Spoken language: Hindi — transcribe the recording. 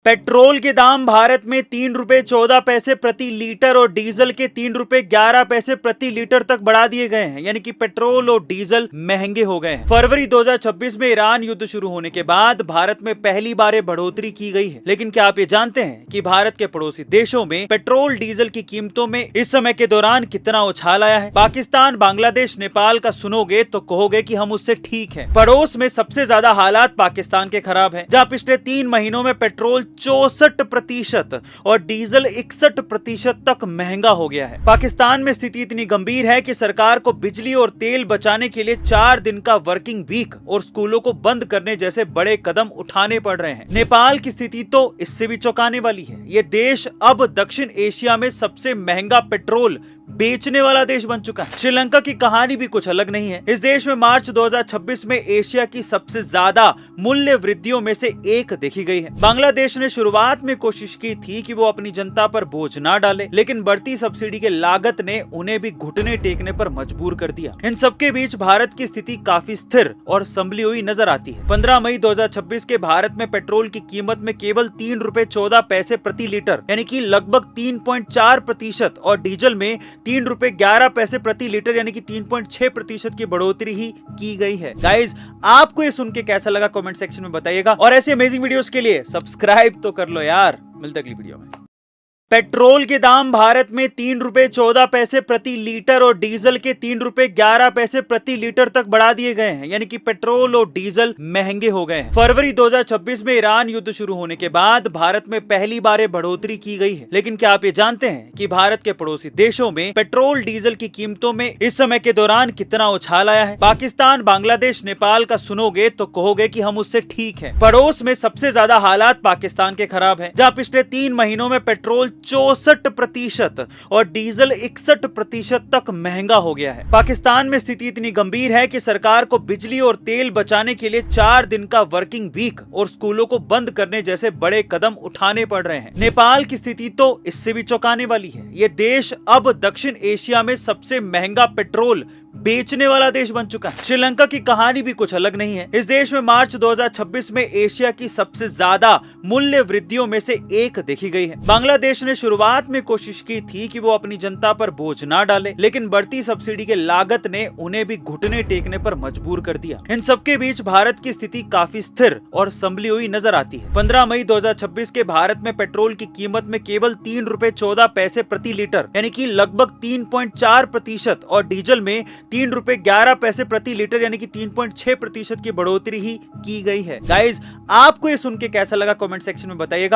पेट्रोल के दाम भारत में 3 रुपए 14 पैसे प्रति लीटर और डीजल के 3 रुपए 11 पैसे प्रति लीटर तक बढ़ा दिए गए हैं। यानी कि पेट्रोल और डीजल महंगे हो गए हैं। फरवरी 2026 में ईरान युद्ध शुरू होने के बाद भारत में पहली बार बढ़ोतरी की गई है। लेकिन क्या आप ये जानते हैं कि भारत के पड़ोसी देशों में पेट्रोल डीजल की कीमतों में इस समय के दौरान कितना उछाल आया है? पाकिस्तान, बांग्लादेश, नेपाल का सुनोगे तो कहोगे कि हम उससे ठीक है। पड़ोस में सबसे ज्यादा हालात पाकिस्तान के खराब है, जहां पिछले 3 महीनों में पेट्रोल 64% और डीजल 61% तक महंगा हो गया है। पाकिस्तान में स्थिति इतनी गंभीर है कि सरकार को बिजली और तेल बचाने के लिए 4 दिन का वर्किंग वीक और स्कूलों को बंद करने जैसे बड़े कदम उठाने पड़ रहे हैं। नेपाल की स्थिति तो इससे भी चौंकाने वाली है। ये देश अब दक्षिण एशिया में सबसे महंगा पेट्रोल बेचने वाला देश बन चुका है। श्रीलंका की कहानी भी कुछ अलग नहीं है। इस देश में मार्च 2026 में एशिया की सबसे ज्यादा मूल्य वृद्धियों में से एक देखी गई है। बांग्लादेश ने शुरुआत में कोशिश की थी कि वो अपनी जनता पर बोझ ना डाले, लेकिन बढ़ती सब्सिडी के लागत ने उन्हें भी घुटने टेकने पर मजबूर कर दिया। इन सबके बीच भारत की स्थिति काफी स्थिर और संभली हुई नजर आती है। 15 मई 2026 के भारत में पेट्रोल की कीमत में केवल 3 रुपए 14 पैसे प्रति लीटर यानी कि लगभग 3.4% और डीजल में 3 रुपए 11 पैसे प्रति लीटर यानी कि 3.6% की बढ़ोतरी ही की गई है। गाइज, आपको ये सुन के कैसा लगा कमेंट सेक्शन में बताइएगा और ऐसे अमेजिंग वीडियोस के लिए सब्सक्राइब तो कर लो यार। मिलते अगली वीडियो में। पेट्रोल के दाम भारत में 3 रुपए 14 पैसे प्रति लीटर और डीजल के 3 रुपए 11 पैसे प्रति लीटर तक बढ़ा दिए गए हैं। यानी कि पेट्रोल और डीजल महंगे हो गए हैं। फरवरी 2026 में ईरान युद्ध शुरू होने के बाद भारत में पहली बार बढ़ोतरी की गई है। लेकिन क्या आप ये जानते हैं कि भारत के पड़ोसी देशों में पेट्रोल डीजल की कीमतों में इस समय के दौरान कितना उछाल आया है? पाकिस्तान, बांग्लादेश, नेपाल का सुनोगे तो कहोगे कि हम उससे ठीक है। पड़ोस में सबसे ज्यादा हालात पाकिस्तान के खराब है, जहाँ पिछले 3 महीनों में पेट्रोल 64% और डीजल 61% तक महंगा हो गया है। पाकिस्तान में स्थिति इतनी गंभीर है कि सरकार को बिजली और तेल बचाने के लिए 4 दिन का वर्किंग वीक और स्कूलों को बंद करने जैसे बड़े कदम उठाने पड़ रहे हैं। नेपाल की स्थिति तो इससे भी चौंकाने वाली है। ये देश अब दक्षिण एशिया में सबसे महंगा पेट्रोल बेचने वाला देश बन चुका है। श्रीलंका की कहानी भी कुछ अलग नहीं है। इस देश में मार्च 2026 में एशिया की सबसे ज्यादा मूल्य वृद्धियों में से एक देखी गई है। बांग्लादेश ने शुरुआत में कोशिश की थी कि वो अपनी जनता पर बोझ ना डाले, लेकिन बढ़ती सब्सिडी के लागत ने उन्हें भी घुटने टेकने पर मजबूर कर दिया। इन सबके बीच भारत की स्थिति काफी स्थिर और संभली हुई नजर आती है। 15 मई 2026 के भारत में पेट्रोल की कीमत में केवल 3 रुपए 14 पैसे प्रति लीटर यानी कि लगभग 3.4% और डीजल में 3 रुपए 11 पैसे प्रति लीटर यानी कि 3.6% की बढ़ोतरी ही की गई है। गाइज, आपको ये सुन के कैसा लगा कमेंट सेक्शन में बताइएगा।